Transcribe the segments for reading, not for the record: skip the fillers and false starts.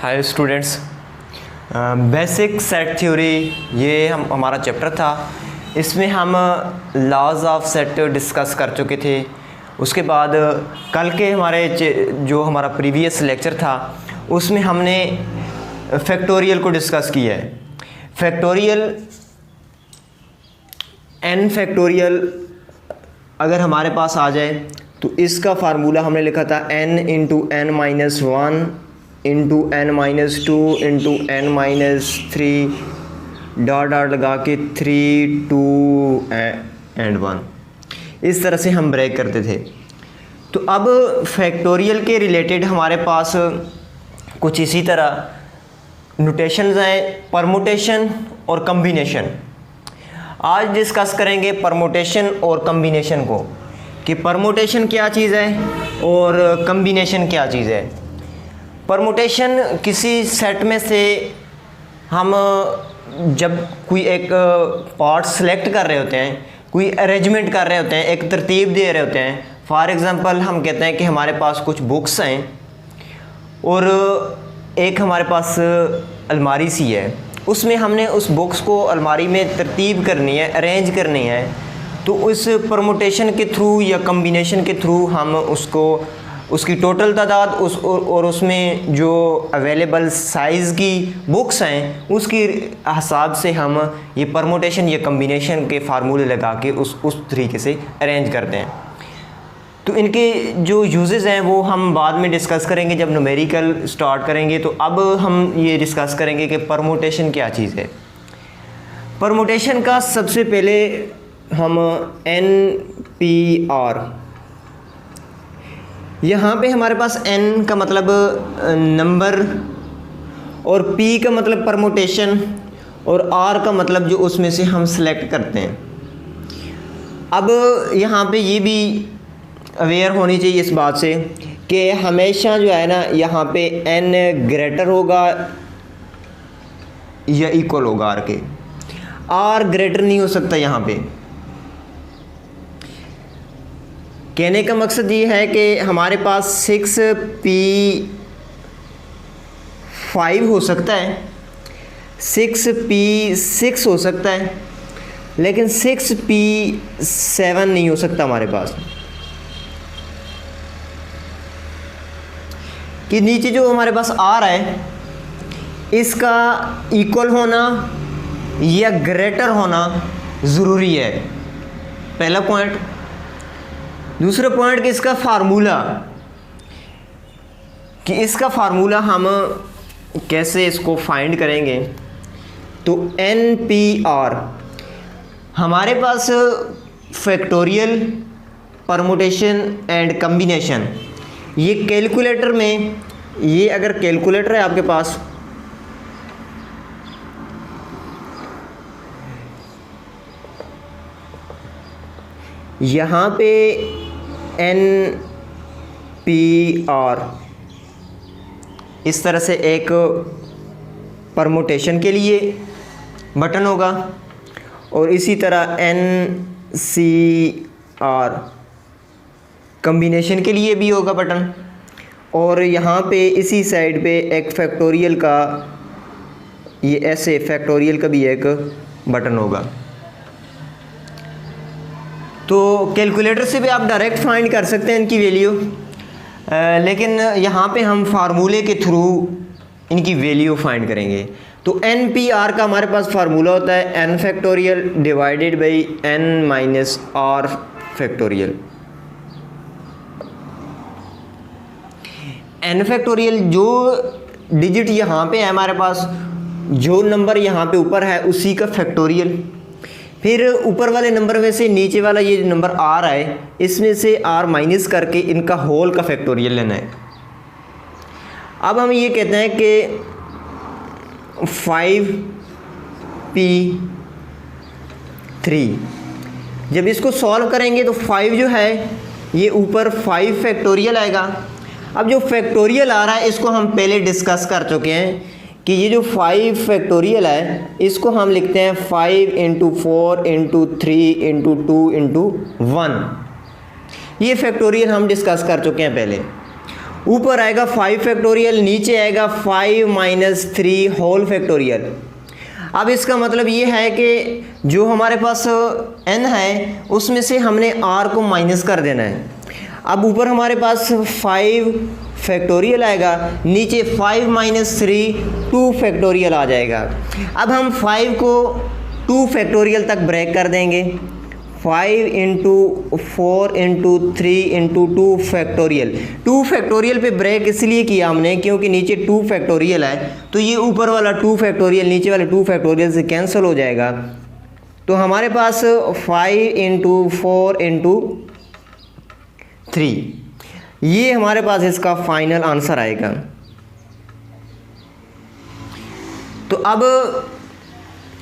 Hi students, basic set theory ये हमारा chapter था। इसमें हम लॉज ऑफ सेट डिस्कस कर चुके थे। उसके बाद कल के जो हमारा प्रीवियस लेक्चर था उसमें हमने फैक्टोरियल को डिस्कस किया है। फैक्टोरियल n फैक्टोरियल अगर हमारे पास आ जाए तो इसका फार्मूला हमने लिखा था n into N minus one into N minus two into N minus three dot dot लगा के 3 2 एंड 1। इस तरह से हम ब्रेक करते थे। तो अब फैक्टोरियल के रिलेटेड हमारे पास कुछ इसी तरह नोटेशंस हैं, परमुटेशन और कम्बिनेशन। आज डिस्कस करेंगे परमुटेशन और कम्बिनेशन को, कि परमुटेशन क्या चीज़ है और कम्बिनेशन क्या चीज़ है। परमुटेशन किसी सेट में से हम जब कोई एक पार्ट सेलेक्ट कर रहे होते हैं, कोई अरेंजमेंट कर रहे होते हैं, एक तरतीब दे रहे होते हैं। फॉर एग्ज़ाम्पल हम कहते हैं कि हमारे पास कुछ बुक्स हैं और एक हमारे पास अलमारी सी है, उसमें हमने उस बुक्स को अलमारी में तरतीब करनी है, अरेंज करनी है। तो उस परमुटेशन के थ्रू या कम्बिनेशन के थ्रू हम उसकी टोटल तादाद और उसमें जो अवेलेबल साइज़ की बुक्स हैं उसकी हिसाब से हम ये परमुटेशन या कम्बिनेशन के फार्मूले लगा के उस तरीके से अरेंज करते हैं। तो इनके जो यूजेस हैं वो हम बाद में डिस्कस करेंगे जब न्यूमेरिकल स्टार्ट करेंगे। तो अब हम ये डिस्कस करेंगे कि परमुटेशन क्या चीज़ है। परमुटेशन का सबसे पहले हम NPR, यहाँ पे हमारे पास n का मतलब नंबर और p का मतलब परमुटेशन और r का मतलब जो उसमें से हम सेलेक्ट करते हैं। अब यहाँ पे ये भी अवेयर होनी चाहिए इस बात से कि हमेशा जो है ना यहाँ पे n ग्रेटर होगा या इक्वल होगा r के। r ग्रेटर नहीं हो सकता। यहाँ पे कहने का मकसद ये है कि हमारे पास 6p5 हो सकता है, 6p6 हो सकता है, लेकिन 6p7 नहीं हो सकता हमारे पास। कि नीचे जो हमारे पास आ रहा है इसका इक्वल होना या ग्रेटर होना ज़रूरी है, पहला पॉइंट। दूसरा पॉइंट कि इसका फार्मूला, कि इसका फार्मूला हम कैसे इसको फाइंड करेंगे। तो NPR हमारे पास फैक्टोरियल, परमुटेशन एंड कम्बिनेशन, ये कैलकुलेटर में, ये अगर कैलकुलेटर है आपके पास यहाँ पे NPR इस तरह से एक परमुटेशन के लिए बटन होगा और इसी तरह NCR कम्बिनेशन के लिए भी होगा बटन। और यहाँ पे इसी साइड पे एक फैक्टोरियल का, ये ऐसे फैक्टोरियल का भी एक बटन होगा। तो कैलकुलेटर से भी आप डायरेक्ट फाइंड कर सकते हैं इनकी वैल्यू, लेकिन यहाँ पे हम फार्मूले के थ्रू इनकी वैल्यू फाइंड करेंगे। तो NPR का हमारे पास फार्मूला होता है n factorial divided by n minus r factorial. n factorial जो डिजिट यहाँ पे है हमारे पास, जो नंबर यहाँ पे ऊपर है उसी का फैक्टोरियल, फिर ऊपर वाले नंबर में से नीचे वाला ये नंबर आ रहा है इसमें से r माइनस करके इनका होल का फैक्टोरियल लेना है। अब हम ये कहते हैं कि 5p3, जब इसको सॉल्व करेंगे तो 5 जो है ये ऊपर 5 फैक्टोरियल आएगा। अब जो फैक्टोरियल आ रहा है इसको हम पहले डिस्कस कर चुके हैं कि ये जो 5 फैक्टोरियल है इसको हम लिखते हैं 5 इंटू 4 इंटू 3 इंटू 2 इंटू 1। ये फैक्टोरियल हम डिस्कस कर चुके हैं पहले। ऊपर आएगा 5 फैक्टोरियल, नीचे आएगा 5 माइनस 3 होल फैक्टोरियल। अब इसका मतलब ये है कि जो हमारे पास n है उसमें से हमने r को माइनस कर देना है। अब ऊपर हमारे पास 5 फैक्टोरियल आएगा, नीचे 5 माइनस 3 2 फैक्टोरियल आ जाएगा। अब हम 5 को 2 फैक्टोरियल तक ब्रेक कर देंगे। 5 into 4 into 3 into 2 factorial. 2 factorial पे ब्रेक इसलिए किया हमने क्योंकि नीचे 2 फैक्टोरियल है, तो ये ऊपर वाला 2 फैक्टोरियल नीचे वाले 2 फैक्टोरियल से कैंसिल हो जाएगा। तो हमारे पास 5 इंटू 4 इंटू 3, ये हमारे पास इसका फाइनल आंसर आएगा। तो अब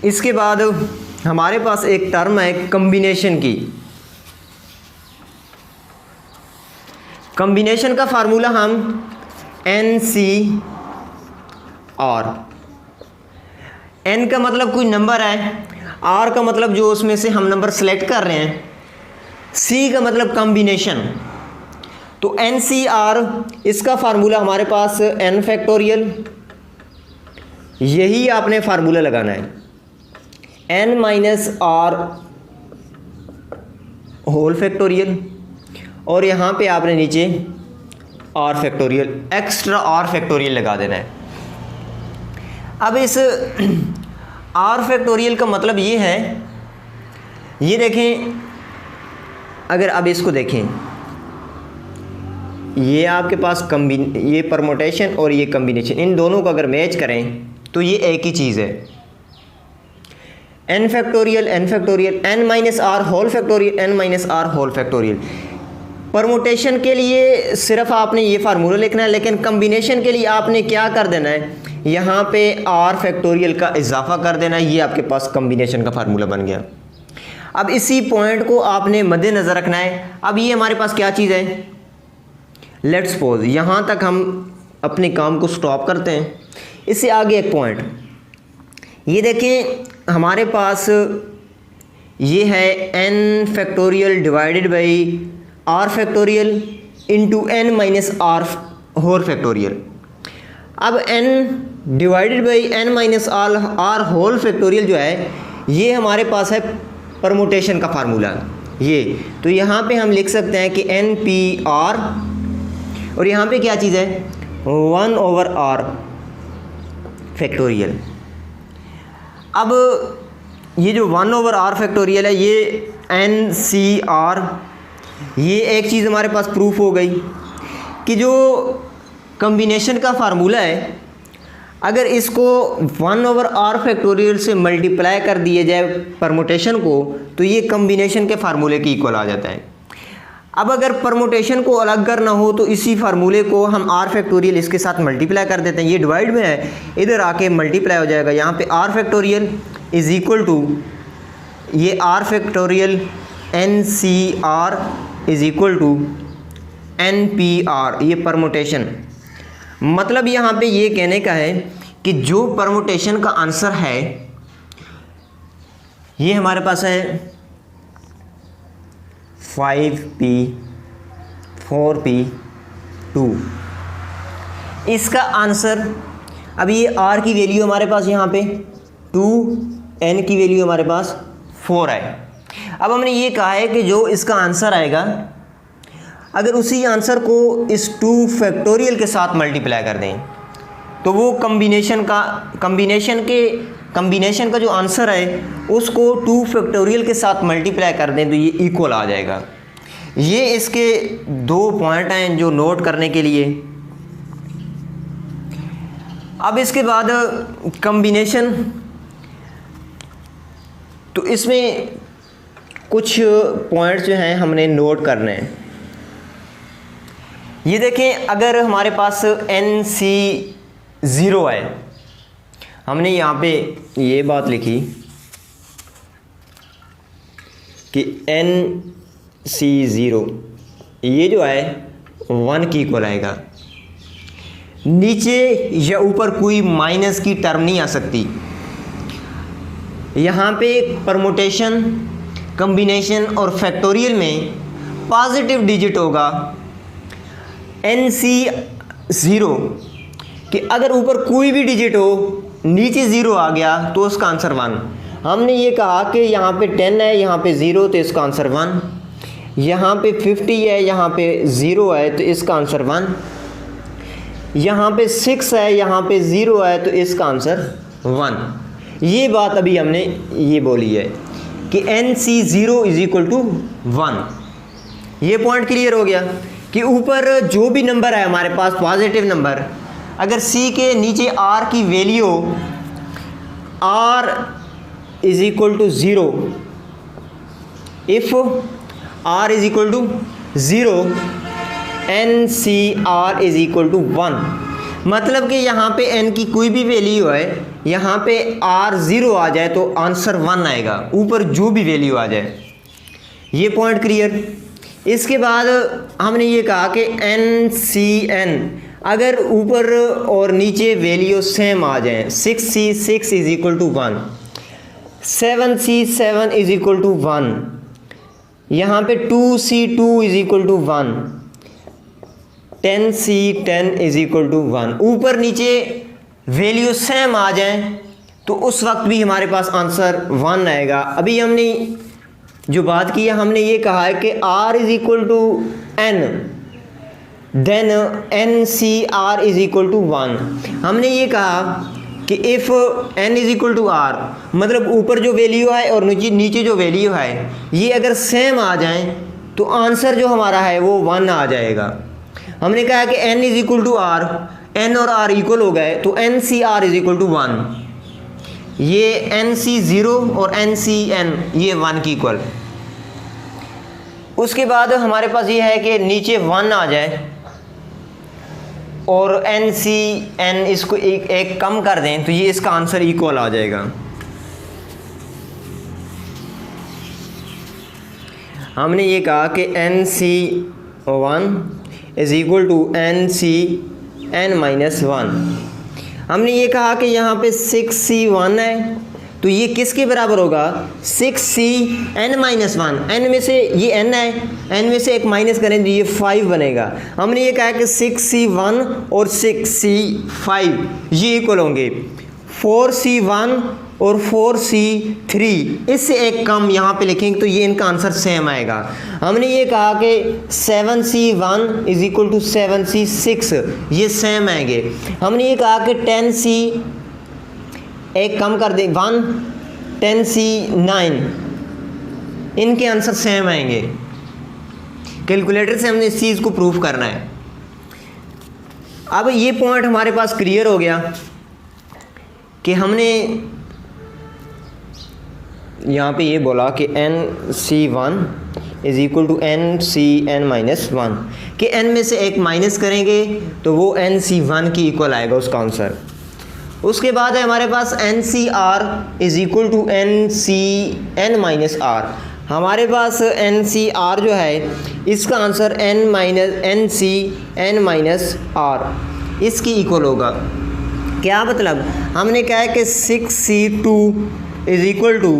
इसके बाद हमारे पास एक टर्म है कॉम्बिनेशन की। कॉम्बिनेशन का फार्मूला हम NCR, N का मतलब कोई नंबर है, R का मतलब जो उसमें से हम नंबर सेलेक्ट कर रहे हैं, C का मतलब कॉम्बिनेशन। तो NCR इसका फार्मूला हमारे पास n फैक्टोरियल, यही आपने फार्मूला लगाना है, n minus r whole factorial, और यहाँ पे आपने नीचे r factorial, extra r factorial लगा देना है। अब इस r फैक्टोरियल का मतलब ये है, ये देखें, अगर अब इसको देखें, ये आपके पास ये परमुटेशन और ये कॉम्बिनेशन, इन दोनों को अगर मैच करें तो ये एक ही चीज़ है, n factorial n minus r whole factorial n minus r whole factorial. Permutation के लिए सिर्फ आपने ये फार्मूला लिखना है, लेकिन कॉम्बिनेशन के लिए आपने क्या कर देना है, यहाँ पे r फैक्टोरियल का इजाफा कर देना है। ये आपके पास कॉम्बिनेशन का फार्मूला बन गया। अब इसी पॉइंट को आपने मद्देनज़र रखना है। अब ये हमारे पास क्या चीज़ है, लेट्स सपोज यहाँ तक हम अपने काम को स्टॉप करते हैं। इससे आगे एक पॉइंट, ये देखें हमारे पास ये है n factorial divided by r factorial into n minus r whole factorial. अब n divided by n minus r whole factorial जो है, ये हमारे पास है परमुटेशन का फार्मूला ये। तो यहाँ पे हम लिख सकते हैं कि NPR, और यहाँ पे क्या चीज़ है, 1/r फैक्टोरियल। अब ये जो 1/r फैक्टोरियल है, ये NCR, ये एक चीज़ हमारे पास प्रूफ हो गई कि जो कॉम्बिनेशन का फार्मूला है, अगर इसको 1/r फैक्टोरियल से मल्टीप्लाई कर दिया जाए परमुटेशन को, तो ये कॉम्बिनेशन के फार्मूले के इक्वल आ जाता है। अब अगर परमुटेशन को अलग करना हो तो इसी फार्मूले को हम r फैक्टोरियल इसके साथ मल्टीप्लाई कर देते हैं। ये डिवाइड में है, इधर आके मल्टीप्लाई हो जाएगा। यहाँ पे r factorial is equal to ये r factorial NCR is equal to NPR, ये परमुटेशन। मतलब यहाँ पे ये कहने का है कि जो परमुटेशन का आंसर है, ये हमारे पास है 5p 4p 2। इसका आंसर, अब ये r की वैल्यू हमारे पास यहाँ पे 2, n की वैल्यू हमारे पास 4 है। अब हमने ये कहा है कि जो इसका आंसर आएगा, अगर उसी आंसर को इस 2 फैक्टोरियल के साथ मल्टीप्लाई कर दें, तो वो कॉम्बिनेशन का जो आंसर है उसको 2 फैक्टोरियल के साथ मल्टीप्लाई कर दें तो ये इक्वल आ जाएगा। ये इसके 2 पॉइंट हैं जो नोट करने के लिए। अब इसके बाद कॉम्बिनेशन, तो इसमें कुछ पॉइंट्स जो हैं हमने नोट करने हैं। ये देखें, अगर हमारे पास NC0 है, हमने यहाँ पे ये बात लिखी कि NC0 ये जो है 1 की इक्वल आएगा, नीचे या ऊपर कोई माइनस की टर्म नहीं आ सकती। यहाँ पे परमुटेशन, कॉम्बिनेशन और फैक्टोरियल में पॉजिटिव डिजिट होगा, NC 0 कि अगर ऊपर कोई भी डिजिट हो नीचे 0 आ गया तो उसका आंसर 1। हमने ये कहा कि यहाँ पे 10 है, यहाँ पे 0 तो इसका आंसर 1, यहाँ पे 50 है, यहाँ पे 0 है तो इसका आंसर 1, यहाँ पे 6 है, यहाँ पे 0 है तो इसका आंसर 1। ये बात अभी हमने ये बोली है कि NC 0 इज इक्वल टू 1। ये पॉइंट क्लियर हो गया कि ऊपर जो भी नंबर है हमारे पास पॉजिटिव नंबर, अगर C के नीचे R की value R is equal to 0, if R is equal to 0 NCR is equal to 1, मतलब कि यहाँ पे n की कोई भी वैल्यू है, यहाँ पे R 0 आ जाए तो आंसर 1 आएगा, ऊपर जो भी वैल्यू आ जाए। ये पॉइंट क्लियर। इसके बाद हमने ये कहा कि NCN अगर ऊपर और नीचे वैल्यू सेम आ जाए, 6C 6 is equal to 1, 7C 7 is equal to 1, यहाँ पे 2C 2 is equal to 1, 10C 10 is equal to 1, ऊपर नीचे वैल्यू सेम आ जाए तो उस वक्त भी हमारे पास आंसर 1 आएगा। अभी हमने जो बात की है, हमने ये कहा है कि R is equal to N, then NCR is equal to 1। हमने ये कहा कि if N is equal to R, मतलब ऊपर जो वैल्यू है और नीचे जो वैल्यू है ये अगर सेम आ जाए तो आंसर जो हमारा है वो 1 आ जाएगा। हमने कहा कि N is equal to R, N और R इक्वल हो गए तो NCR इज इक्वल टू 1। ये NC 0 और NCN ये 1 की इक्वल। उसके बाद हमारे पास ये है कि नीचे 1 आ जाए और NCN इसको एक कम कर दें तो ये इसका आंसर इक्वल आ जाएगा। हमने ये कहा कि NC1 is equal to NCN minus 1। हमने ये कहा कि यहाँ पे 6C1 है तो ये किसके बराबर होगा, 6CN माइनस 1। n में से ये n है, n में से एक माइनस करें तो ये 5 बनेगा। हमने ये कहा कि 6C1 और 6C5 ये इक्वल होंगे, 4C1 और 4C3 इससे एक कम यहाँ पे लिखेंगे तो ये इनका आंसर सेम आएगा। हमने ये कहा कि 7C1 is equal to 7C6 ये सेम आएंगे। हमने ये कहा कि 10C एक कम कर दे 1, 10C9 इनके आंसर सेम आएंगे। कैलकुलेटर से हमने इस चीज़ को प्रूफ करना है। अब ये पॉइंट हमारे पास क्लियर हो गया कि हमने यहाँ पे ये बोला कि NC1 is equal to NCN minus 1 कि n में से एक माइनस करेंगे तो वो NC1 की इक्वल आएगा उसका आंसर। उसके बाद है हमारे पास NCR is equal to NCN minus R। हमारे पास NCR जो है इसका आंसर NCN माइनस R इसकी इक्वल होगा। क्या मतलब, हमने कहा है कि 6C2 is equal to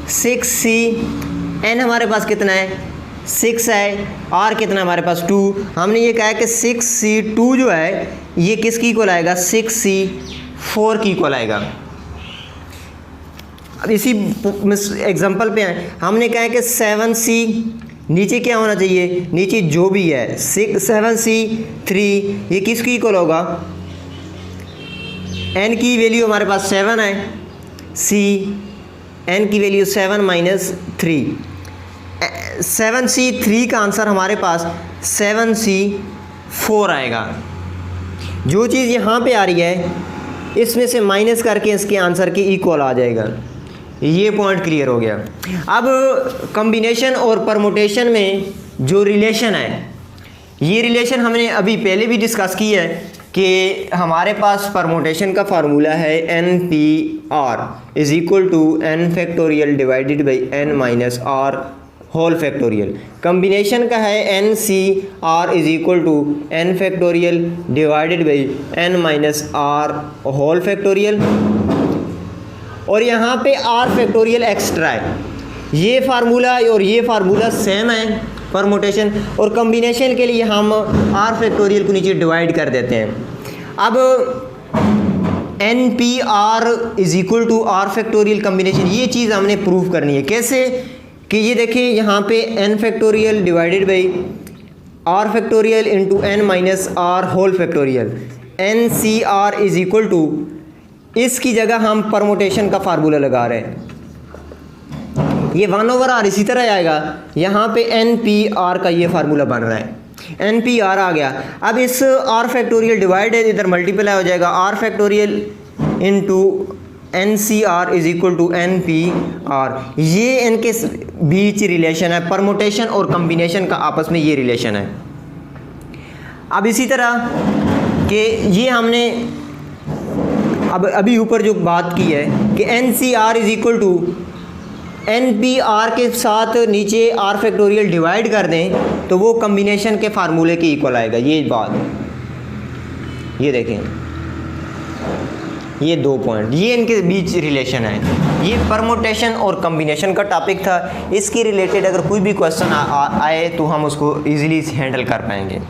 6CN हमारे पास कितना है 6 है, R कितना हमारे पास 2। हमने ये कहा है कि 6C2 जो है ये किसकी इक्वल आएगा, 6C4 की इक्वल आएगा। अब इसी एग्जांपल पे हैं, हमने कहा है कि 7C नीचे क्या होना चाहिए, नीचे जो भी है 7C3 ये किसकी इक्वल होगा, n की वैल्यू हमारे पास 7 है, n की वैल्यू 7 माइनस 3, 7C3 का आंसर हमारे पास 7C4 आएगा। जो चीज़ यहाँ पे आ रही है इसमें से माइनस करके इसके आंसर की इक्वल आ जाएगा। ये पॉइंट क्लियर हो गया। अब कॉम्बिनेशन और परमुटेशन में जो रिलेशन है, ये रिलेशन हमने अभी पहले भी डिस्कस की है कि हमारे पास परमुटेशन का फार्मूला है NPR is equal to n factorial divided by n minus r whole factorial. Combination का है NCR is equal to n factorial divided by n minus r whole factorial, और यहाँ पे r फैक्टोरियल एक्स्ट्रा है। ये formula और ये formula same है परमुटेशन और कम्बिनेशन के लिए हम आर फैक्टोरियल को नीचे डिवाइड कर देते हैं। अब N P R is equal to R factorial combination, ये चीज़ हमने प्रूव करनी है। कैसे कि ये देखिए यहाँ पे N factorial divided by R factorial into N minus R whole factorial, N C R is equal to, इसकी जगह हम परमुटेशन का फार्मूला लगा रहे हैं, ये 1/r इसी तरह आएगा। यहाँ पे एन पी आर का ये फार्मूला बन रहा है, एन पी आर आ गया। अब इस आर फैक्टोरियल डिवाइड है, इधर मल्टीप्लाई हो जाएगा, R factorial into N C R is equal to N P R. ये इनके बीच रिलेशन है, परमुटेशन और कम्बिनेशन का आपस में ये रिलेशन है। अब इसी तरह कि ये हमने अब अभी ऊपर जो बात की है कि N C R is equal to N P R के साथ नीचे आर फैक्टोरियल डिवाइड कर दें तो वो कम्बिनेशन के फार्मूले के इक्वल आएगा। ये बात, ये देखें, ये 2 पॉइंट, ये इनके बीच रिलेशन है। ये परमुटेशन और कम्बिनेशन का टॉपिक था, इसके रिलेटेड अगर कोई भी क्वेश्चन आए तो हम उसको इजीली हैंडल कर पाएंगे।